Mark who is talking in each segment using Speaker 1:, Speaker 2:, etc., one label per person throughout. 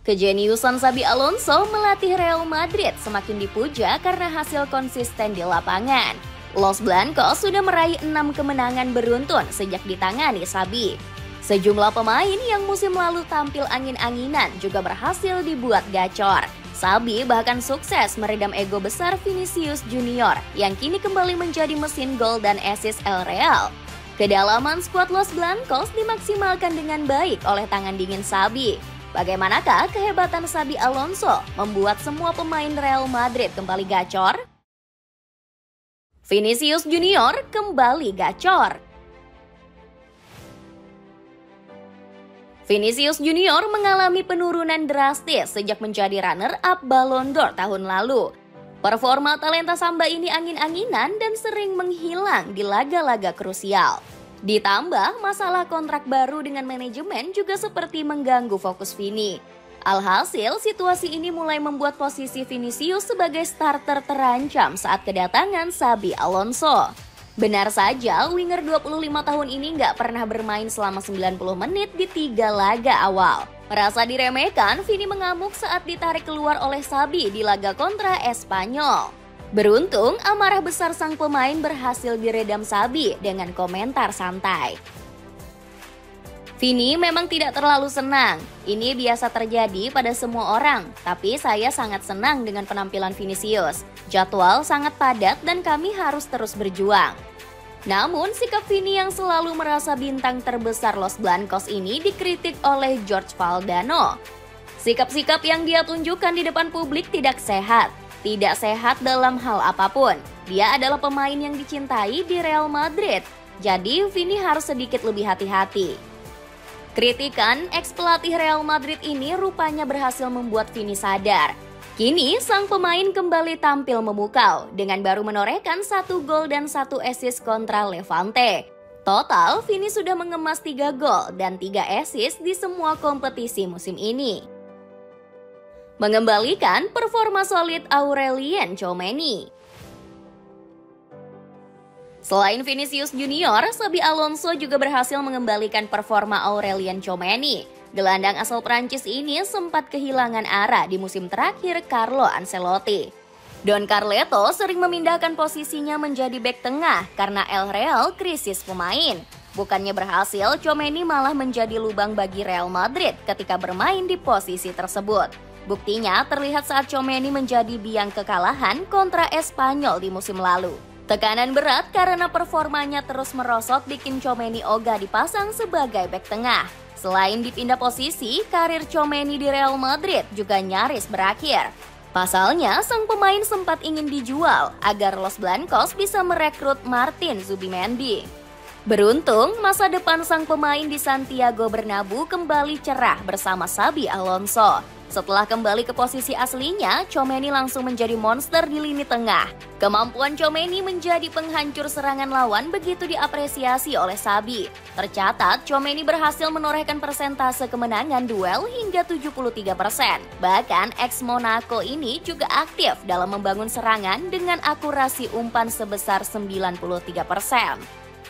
Speaker 1: Kejeniusan Xabi Alonso melatih Real Madrid semakin dipuja karena hasil konsisten di lapangan. Los Blancos sudah meraih 6 kemenangan beruntun sejak ditangani Xabi. Sejumlah pemain yang musim lalu tampil angin-anginan juga berhasil dibuat gacor. Xabi bahkan sukses meredam ego besar Vinicius Junior yang kini kembali menjadi mesin gol dan assist El Real. Kedalaman skuad Los Blancos dimaksimalkan dengan baik oleh tangan dingin Xabi. Bagaimanakah kehebatan Xabi Alonso membuat semua pemain Real Madrid kembali gacor? Vinicius Junior kembali gacor. Vinicius Junior mengalami penurunan drastis sejak menjadi runner-up Ballon d'Or tahun lalu. Performa talenta Samba ini angin-anginan dan sering menghilang di laga-laga krusial. Ditambah masalah kontrak baru dengan manajemen juga seperti mengganggu fokus Vini. Alhasil, situasi ini mulai membuat posisi Vinicius sebagai starter terancam saat kedatangan Xabi Alonso. Benar saja, winger 25 tahun ini nggak pernah bermain selama 90 menit di 3 laga awal. Merasa diremehkan, Vini mengamuk saat ditarik keluar oleh Xabi di laga kontra Espanyol. Beruntung, amarah besar sang pemain berhasil diredam Xabi dengan komentar santai. Vini memang tidak terlalu senang. Ini biasa terjadi pada semua orang, tapi saya sangat senang dengan penampilan Vinicius. Jadwal sangat padat dan kami harus terus berjuang. Namun, sikap Vini yang selalu merasa bintang terbesar Los Blancos ini dikritik oleh Jorge Valdano. Sikap-sikap yang dia tunjukkan di depan publik tidak sehat. Tidak sehat dalam hal apapun. Dia adalah pemain yang dicintai di Real Madrid. Jadi Vini harus sedikit lebih hati-hati. Kritikan ex-pelatih Real Madrid ini rupanya berhasil membuat Vini sadar. Kini sang pemain kembali tampil memukau dengan baru menorehkan 1 gol dan 1 assist kontra Levante. Total, Vini sudah mengemas 3 gol dan 3 assist di semua kompetisi musim ini. Mengembalikan performa solid Aurelien Tchouaméni. Selain Vinicius Junior, Xabi Alonso juga berhasil mengembalikan performa Aurelien Tchouaméni. Gelandang asal Prancis ini sempat kehilangan arah di musim terakhir Carlo Ancelotti. Don Carleto sering memindahkan posisinya menjadi bek tengah karena El Real krisis pemain. Bukannya berhasil, Tchouaméni malah menjadi lubang bagi Real Madrid ketika bermain di posisi tersebut. Buktinya terlihat saat Tchouaméni menjadi biang kekalahan kontra Espanyol di musim lalu. Tekanan berat karena performanya terus merosot bikin Tchouaméni ogah dipasang sebagai bek tengah. Selain dipindah posisi, karir Tchouaméni di Real Madrid juga nyaris berakhir. Pasalnya, sang pemain sempat ingin dijual agar Los Blancos bisa merekrut Martin Zubimendi. Beruntung, masa depan sang pemain di Santiago Bernabeu kembali cerah bersama Xabi Alonso. Setelah kembali ke posisi aslinya, Tchouaméni langsung menjadi monster di lini tengah. Kemampuan Tchouaméni menjadi penghancur serangan lawan begitu diapresiasi oleh Xabi. Tercatat, Tchouaméni berhasil menorehkan persentase kemenangan duel hingga 73%. Bahkan, ex-Monaco ini juga aktif dalam membangun serangan dengan akurasi umpan sebesar 93%.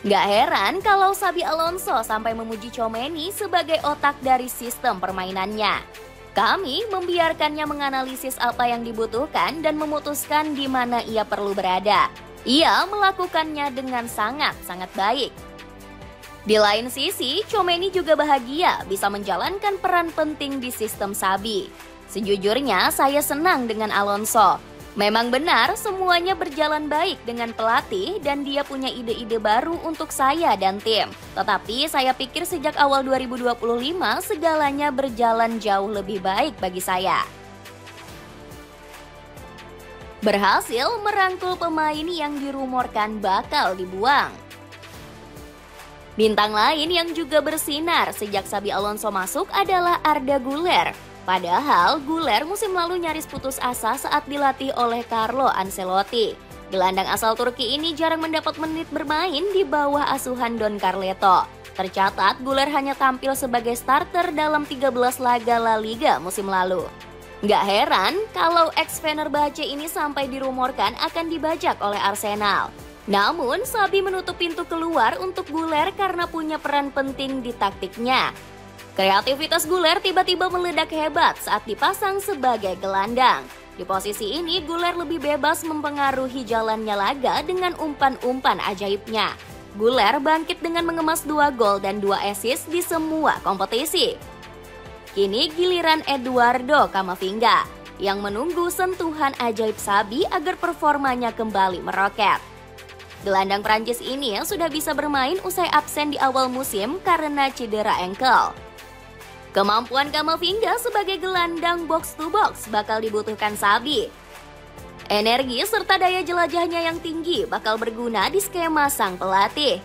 Speaker 1: Gak heran kalau Xabi Alonso sampai memuji Tchouaméni sebagai otak dari sistem permainannya. Kami membiarkannya menganalisis apa yang dibutuhkan dan memutuskan di mana ia perlu berada. Ia melakukannya dengan sangat-sangat baik. Di lain sisi, Tchouaméni juga bahagia bisa menjalankan peran penting di sistem Xabi. Sejujurnya, saya senang dengan Alonso. Memang benar semuanya berjalan baik dengan pelatih dan dia punya ide-ide baru untuk saya dan tim. Tetapi saya pikir sejak awal 2025 segalanya berjalan jauh lebih baik bagi saya. Berhasil merangkul pemain yang dirumorkan bakal dibuang. Bintang lain yang juga bersinar sejak Xabi Alonso masuk adalah Arda Güler. Padahal Güler musim lalu nyaris putus asa saat dilatih oleh Carlo Ancelotti. Gelandang asal Turki ini jarang mendapat menit bermain di bawah asuhan Don Carleto. Tercatat Güler hanya tampil sebagai starter dalam 13 laga La Liga musim lalu. Nggak heran kalau ex-Fenerbahce ini sampai dirumorkan akan dibajak oleh Arsenal. Namun Xabi menutup pintu keluar untuk Güler karena punya peran penting di taktiknya. Kreativitas Güler tiba-tiba meledak hebat saat dipasang sebagai gelandang. Di posisi ini, Güler lebih bebas mempengaruhi jalannya laga dengan umpan-umpan ajaibnya. Güler bangkit dengan mengemas 2 gol dan 2 assist di semua kompetisi. Kini giliran Eduardo Camavinga yang menunggu sentuhan ajaib Xabi agar performanya kembali meroket. Gelandang Prancis ini sudah bisa bermain usai absen di awal musim karena cedera ankle. Kemampuan Camavinga sebagai gelandang box-to-box bakal dibutuhkan Xabi. Energi serta daya jelajahnya yang tinggi bakal berguna di skema sang pelatih.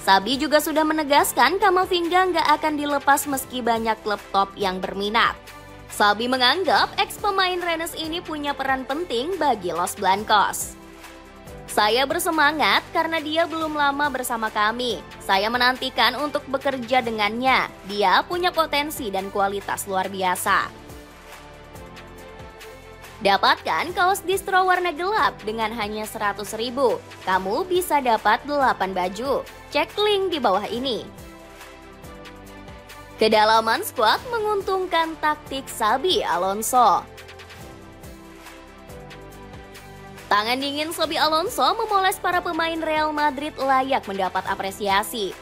Speaker 1: Xabi juga sudah menegaskan Camavinga nggak akan dilepas meski banyak klub top yang berminat. Xabi menganggap ex-pemain Rennes ini punya peran penting bagi Los Blancos. Saya bersemangat karena dia belum lama bersama kami. Saya menantikan untuk bekerja dengannya. Dia punya potensi dan kualitas luar biasa. Dapatkan kaos distro warna gelap dengan hanya 100.000. Kamu bisa dapat 8 baju. Cek link di bawah ini. Kedalaman skuad menguntungkan taktik Xabi Alonso. Tangan dingin Xabi Alonso memoles para pemain Real Madrid layak mendapat apresiasi.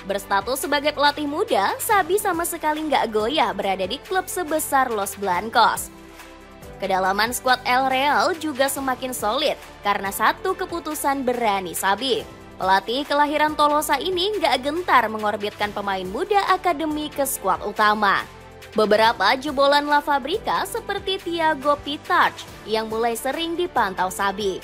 Speaker 1: Berstatus sebagai pelatih muda, Xabi sama sekali nggak goyah berada di klub sebesar Los Blancos. Kedalaman skuad El Real juga semakin solid karena satu keputusan berani Xabi. Pelatih kelahiran Tolosa ini nggak gentar mengorbitkan pemain muda akademi ke skuad utama. Beberapa jebolan La Fabrica seperti Thiago Pitach yang mulai sering dipantau Xabi.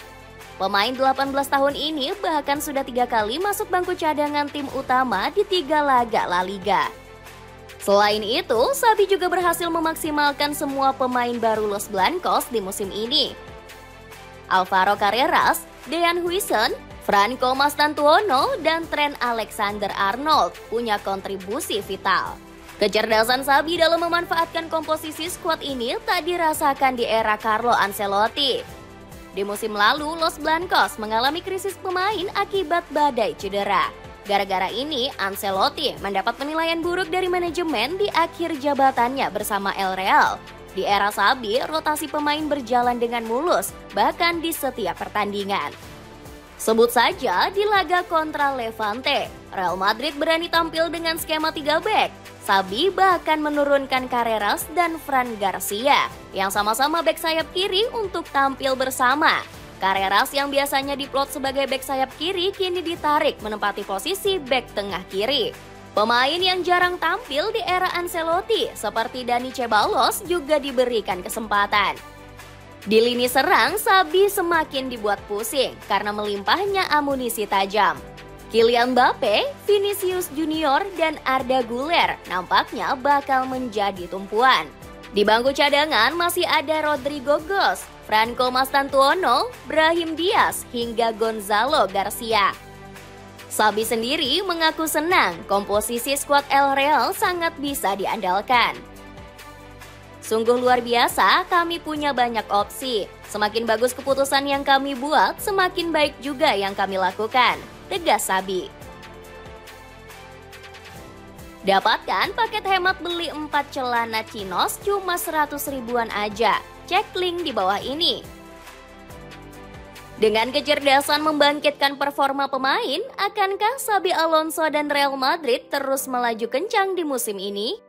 Speaker 1: Pemain 18 tahun ini bahkan sudah 3 kali masuk bangku cadangan tim utama di 3 laga La Liga. Selain itu, Xabi juga berhasil memaksimalkan semua pemain baru Los Blancos di musim ini. Alvaro Carreras, Dejan Huijsen, Franco Mastantuono, dan Trent Alexander-Arnold punya kontribusi vital. Kecerdasan Xabi dalam memanfaatkan komposisi skuad ini tak dirasakan di era Carlo Ancelotti. Di musim lalu, Los Blancos mengalami krisis pemain akibat badai cedera. Gara-gara ini, Ancelotti mendapat penilaian buruk dari manajemen di akhir jabatannya bersama El Real. Di era Xabi, rotasi pemain berjalan dengan mulus, bahkan di setiap pertandingan. Sebut saja di laga kontra Levante, Real Madrid berani tampil dengan skema 3 back. Xabi bahkan menurunkan Carreras dan Fran Garcia yang sama-sama bek sayap kiri untuk tampil bersama. Carreras yang biasanya diplot sebagai bek sayap kiri kini ditarik menempati posisi bek tengah kiri. Pemain yang jarang tampil di era Ancelotti seperti Dani Ceballos juga diberikan kesempatan. Di lini serang, Xabi semakin dibuat pusing karena melimpahnya amunisi tajam. Kylian Mbappe, Vinicius Junior, dan Arda Güler nampaknya bakal menjadi tumpuan. Di bangku cadangan masih ada Rodrigo Goes, Franco Mastantuono, Brahim Diaz, hingga Gonzalo Garcia. Xabi sendiri mengaku senang komposisi skuad El Real sangat bisa diandalkan. Sungguh luar biasa, kami punya banyak opsi. Semakin bagus keputusan yang kami buat, semakin baik juga yang kami lakukan, tegas Xabi. Dapatkan paket hemat beli 4 celana chinos cuma 100 ribuan aja. Cek link di bawah ini. Dengan kecerdasan membangkitkan performa pemain, akankah Xabi Alonso dan Real Madrid terus melaju kencang di musim ini?